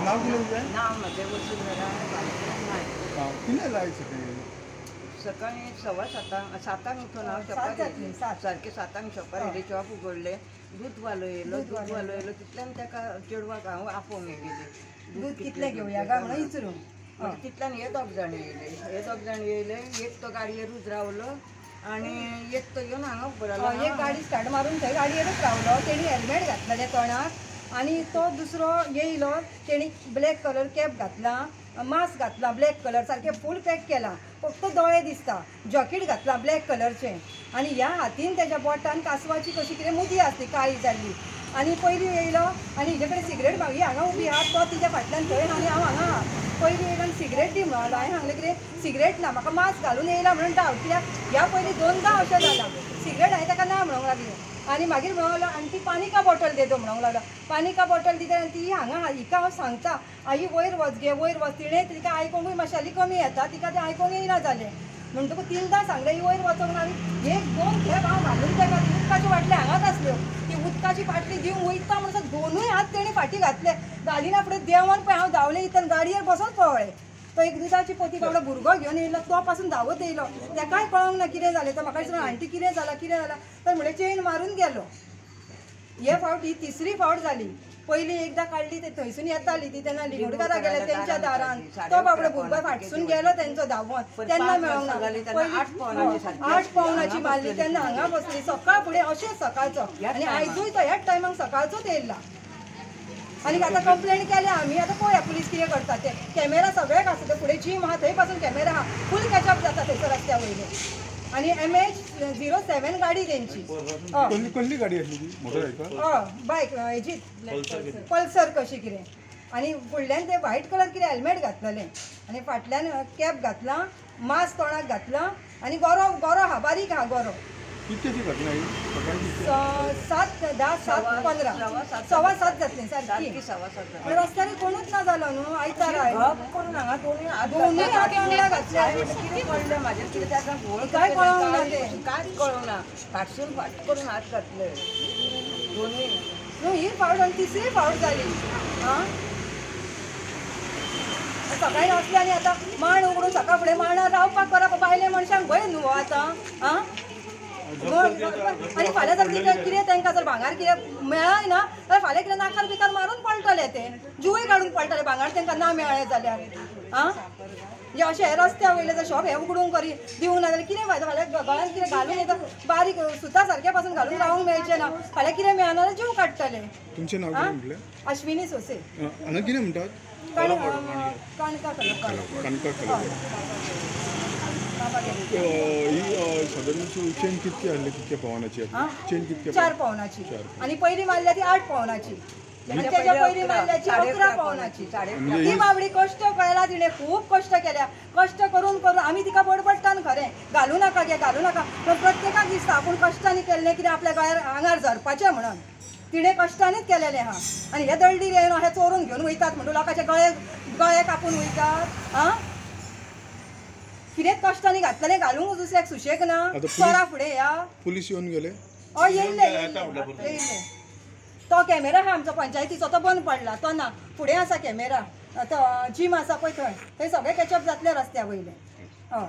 नाव कितें तुजें? नाव म्हजें वसुंधरा नायक. कितें जायचं तें? सकाळी 7:15 उठून हांव शॉपार सारकें 7 शॉपार येयलें, शॉप उगडलें, दूद वालो येयलो तितल्यान ताका चेडवाक हांव आपोवंक गेलें. दूद कितलें घेवया काय म्हणून विचारून मागीर तितल्यान हे दोग जाण येयले, एक तो गाडयेरूच रावलो आनी एक तो येवन हांगा उबो रावलो. एक गाडी स्टार्ट मारून थंय गाडयेरूच रावलो. तेणी हेल्मेट घातलेलें तोंडाक आनी तो दुसरो येयलो, तेणी ब्लॅक कलर कॅप घातला, मास्क घातला ब्लॅक कलर, सारकें फूल पॅक केला, फक्त दोळे दिसता, जॉकेट घातला ब्लॅक कलरचें आनी ह्या हातीन तेज्या बोटान कासवाची कशी कितें मुदी आसली काळी जाल्ली. आनी पयलीं येयलो आनी हेजे कडेन सिगरेट मागी हांगा उबी आहा, तो तिच्या फाटल्यान थंय आनी हांव हांगा आहा. पयलीं येयलो आनी सिगरेट दी म्हणलो. हांवें सांगलें कितें सिगरेट ना, म्हाका मास्क घालून येयला म्हणून डावट, कित्याक ह्या पयलीं 2दा अशें जालां. सिगरेट हांवें ताका ना म्हणूंक लागलें आनी मागीर म्हणूंक लागलो आनी ती पानी का बॉटल दे म्हणूंक लागलो. पानी का बॉटल दिता आनी ती हांगा हिका हांव सांगता आई वयर वच गे वयर वच. तिणें तिका आयकोंकूय मातशी कमी येता, तिका तें आयकोंक येयना जालें म्हणटकूच 3दा सांगलें ही वयर वचोंक ना. आनी 1-2 खेप हांव घालून ताका उदकाच्यो बाटल्यो हांगाच आसल्यो, ती उदकाची बाटली दिवंक वयता म्हणून 2य हात तेणी फाटी घातले. घालिना फुडें देंवन पळय हांव धांवलें, इतन गाडयेर बसोन पळय तो एक दुदाची पोती बाबडो भुरगो घेवन येयलो, तो पासून धांवत येयलो. ताकाय कळोंक ना कितें जालें. तो म्हाका विचारून आंटी कितें जालां तर म्हणलें चेन मारून गेलो. हे फावट ही 3री फावट जाली. पयलीं एकदां काडली ते थंयसून येताली ती तेन्ना लिंगोडकारा गेले तेंच्या दारान, तो बाबडो भुरगो फाटसून गेलो तेंचो धांवोन, तेन्ना मेळोंक ना. पयलीं 8 पावनाची मारली तेन्ना हांगा बसली. सकाळ फुडें अशेंच सकाळचो आनी आयजूय तो ह्याच टायमाक सकाळचोच येयला. आनी आतां कंप्लेन केल्या आमी, आतां पळया पुलीस कितें करता ते. कॅमेरा सगळ्याक आसा, ते फुडें जीम आहा थंय पासून कॅमेरा आहा, फूल कॅचअप जाता थंयसर रस्त्या वयले. आनी MH-07 गाडी तेंची. कसली गाडी आसली ती? मोटरसायकल? बायक हेजी पल्सर कशी कितें. आनी फुडल्यान ते व्हायट कलर कितें हेल्मेट घातलेलें आनी फाटल्यान कॅप घातला, मास्क तोंडाक घातला आनी गोरो आहा, बारीक आहा गोरो. कितकेची घटना ही? 7:10-7:15 7:15 जातलीं सारकी. रस्त्यार कोणूच ना जालो न्हू. आयतार करून हांगा दोनूय हात वांगडा घातले. कितें कळलें म्हाजें कितें ताका घोळ काय कळोंक ना तें. कांयच कळोंक ना. फाटसून फाट करून हात घातले दोनूय. न्हू ही फावट आनी 3री फावट जाली. सकाळी असली आनी आतां मांड उगडून सकाळ फुडें मांडार रावपाक करप बायले मनशांक भंय न्हू आतां. आनी फाल्यां जर कितें तांकां जर भांगार कितें मेळ्ळाय ना जाल्यार फाल्यां कितें नाकार बिकार मारून पळटले ते, जिवूय काडून पळटले भांगार तांकां ना मेळ्ळें जाल्यार. म्हणजे अशें हे रस्त्या वयले जर शॉप हे उगडूंक करी दिवंक ना जाल्यार कितें फायदो. फाल्यां गळ्यान कितें घालून येता बारीक सुतां सारक्या पासून घालून रावंक मेळचें ना. फाल्यां कितें मेळना जाल्यार जीव काडटले. तुमचें नांव कितें म्हटलें? अश्विनी सोसे. हांगा कितें म्हणटात? काणका काणका ही सादारण चेन कितकी आहली? कितके पवनाची? चेन कितके? 4 पावनाची. आनी पयलीं मारल्या ती 8 पावनाची. तेच्या पयलीं मारल्याची 11 पावनाची. ती बाबडी कश्ट कळला, तिणें खूब कश्ट केल्या. कश्ट करून आमी तिका बडबडटान खरें घालूं नाका गे घालूं नाका, पूण प्रत्येकाक दिसता आपूण कश्टांनी केल्लें कितें आपल्या गळ्यार आंगार झरपाचें म्हणून. तिणें कश्टांनीच केलेलें आहा. आनी हे दळडीर येवन हे चोरून घेवन वयतात म्हणून लोकांचे गळे कापून वयतात. कितें कश्टांनी घातलेलें घालूंक दुसऱ्याक सुशेग ना. चोरा फुडें या पुलीस येवन गेले? येयले. तो कॅमेरा आहा आमचो पंचायतीचो, तो बंद पडला. तो ना, फुडें आसा कॅमेरा. तो जीम आसा पळय थंय सगळें कॅचअप जातलें रस्त्या वयलें. हय.